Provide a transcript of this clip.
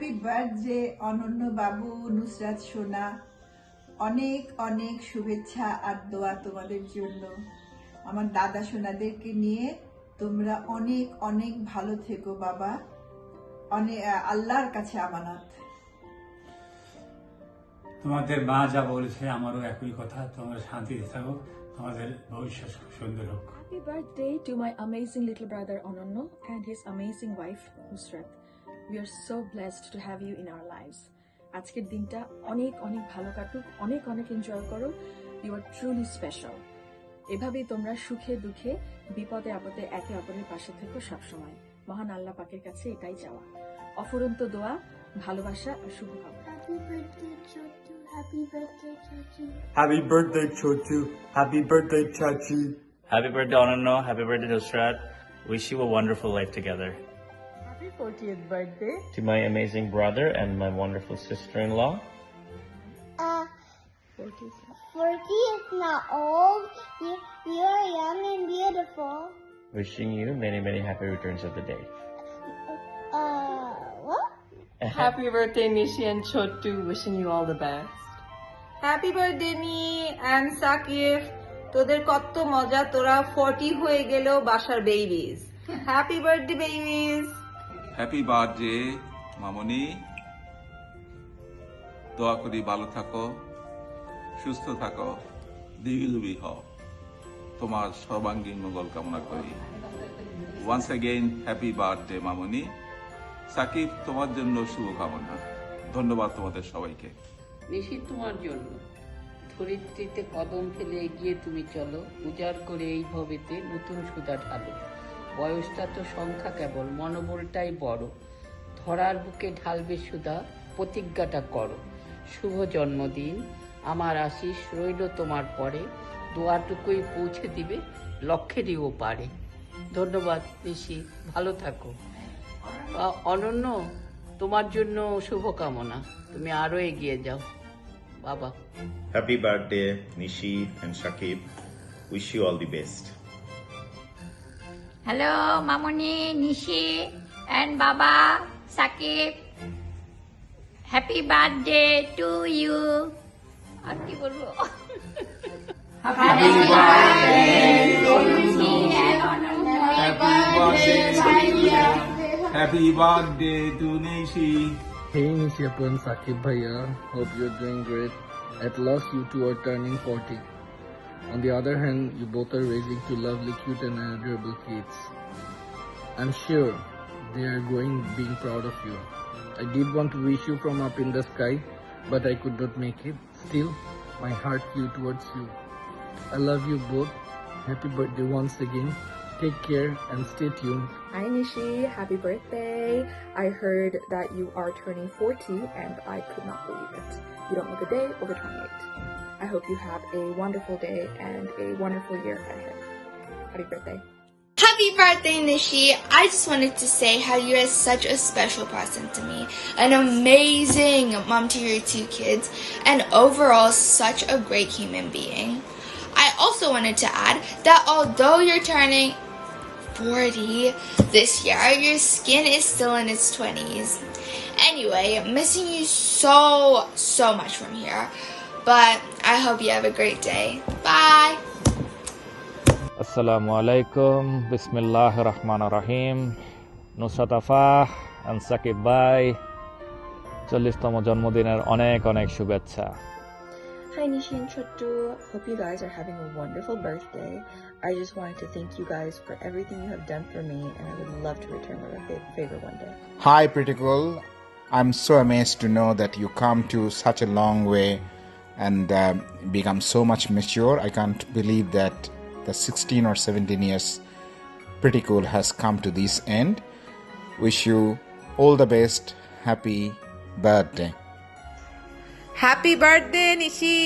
Happy birthday অনন্য বাবু, নুসরাত সোনা। অনেক অনেক শুভেচ্ছা আর দোয়া তোমাদের জন্য। আমার দাদা সোনাদেরকে নিয়ে তোমরা অনেক অনেক ভালো থেকো বাবা। অনেক আল্লাহর কাছে আমানত। তোমাদের মা যা বলেছে আমারও একই কথা, তোমরা শান্তিতে থাকো, তোমাদের ভবিষ্যৎ সুন্দর হোক। Happy birthday to my amazing little brother Ononno and his amazing wife Nusrat. We are so blessed to have you in our lives. আজকের দিনটা অনেক অনেক ভালো কাটুক, অনেক অনেক এনজয় করো। You are truly special. এভাবেই তোমরা সুখে দুঃখে বিপদে আপদে একে অপরের পাশে থেকো সবসময়। মহান আল্লাহ পাকের কাছে এটাই চাওয়া। অফুরন্ত দোয়া, ভালোবাসা আর শুভকামনা। Happy birthday, Chotu. Happy birthday, Chotu. Happy birthday, Chachi. Happy birthday, Ononno. Happy birthday, Nusrat. Wish you a wonderful life together. Happy 40th birthday To my amazing brother and my wonderful sister-in-law. 40 is not old. You are young and beautiful. Wishing you many, many happy returns of the day. What? Happy birthday Nishi and Chotu. Wishing you all the best. Happy birthday নি and Sakib, তোদের কত মজা, তোরা 40 হয়ে গেলেও বাসার babies. Happy birthday babies. Happy birthday মামনি, দোয়া করি ভালো থাকো, সুস্থ থাকো, দীর্ঘজীবী হও, তোমার সর্বাঙ্গীন মঙ্গল কামনা করি। ওয়ান্স অ্যাগেইন হ্যাপি বার্থডে মামনি। সাকিব, তোমার জন্য শুভকামনা। ধন্যবাদ তোমাদের সবাইকে। নিশি, তোমার জন্য ধরিত্রীতে কদম ফেলে এগিয়ে তুমি চলো, উজাড় করে এই ভবেতে নতুন সুধা ঢালো। বয়সটা তো সংখ্যা কেবল, মনোবলটাই বড়। ধরার বুকে ঢালবে সুধা, প্রতিজ্ঞাটা করো। শুভ জন্মদিন, আমার আশিস রইল তোমার পরে। দোয়াটুকুই পৌঁছে দিবে লক্ষ্যেরও পারে। ধন্যবাদ নিশি, ভালো থাকো। অনন্য, তোমার জন্য শুভকামনা, তুমি আরো এগিয়ে যাও বাবা। Happy birthday, Nishi and Shakib. Wish you all the best. Hello, Mamoni, Nishi, and Baba, Sakib. Happy birthday to you. আর কি বলবো? Happy birthday to Nishi and Ononno. Happy birthday to Nishi. Hey Nishiapun, Sakib Bhaiya, hope you're doing great. At last you two are turning 40. On the other hand, you both are raising two lovely, cute and adorable kids. I'm sure they are being proud of you. I did want to wish you from up in the sky, but I could not make it. Still, my heart flew towards you. I love you both. Happy birthday once again. Take care and stay tuned. Hi Nishi, happy birthday. I heard that you are turning 40 and I could not believe it. You don't look a day over 28. I hope you have a wonderful day and a wonderful year ahead. Happy birthday. Happy birthday, Nishi. I just wanted to say how you are such a special person to me. An amazing mom to your two kids, and overall such a great human being. I also wanted to add that although you're turning 40 this year, your skin is still in its 20s. Anyway, missing you so much from here. But I hope you have a great day. Bye. Assalamu alaikum. Bismillahir Rahmanir Rahim. Nusrat Afa and Sakib Bhai, 40তম জন্মদিনের অনেক অনেক শুভেচ্ছা। Hi Nishi and Chotu, hope you guys are having a wonderful birthday. I just wanted to thank you guys for everything you have done for me, and I would love to return the favor one day. Hi, Pretty Cool. I'm so amazed to know that you come to such a long way and become so much mature. I can't believe that the 16 or 17 years Pretty Cool has come to this end. Wish you all the best. Happy birthday. Happy birthday Nishi.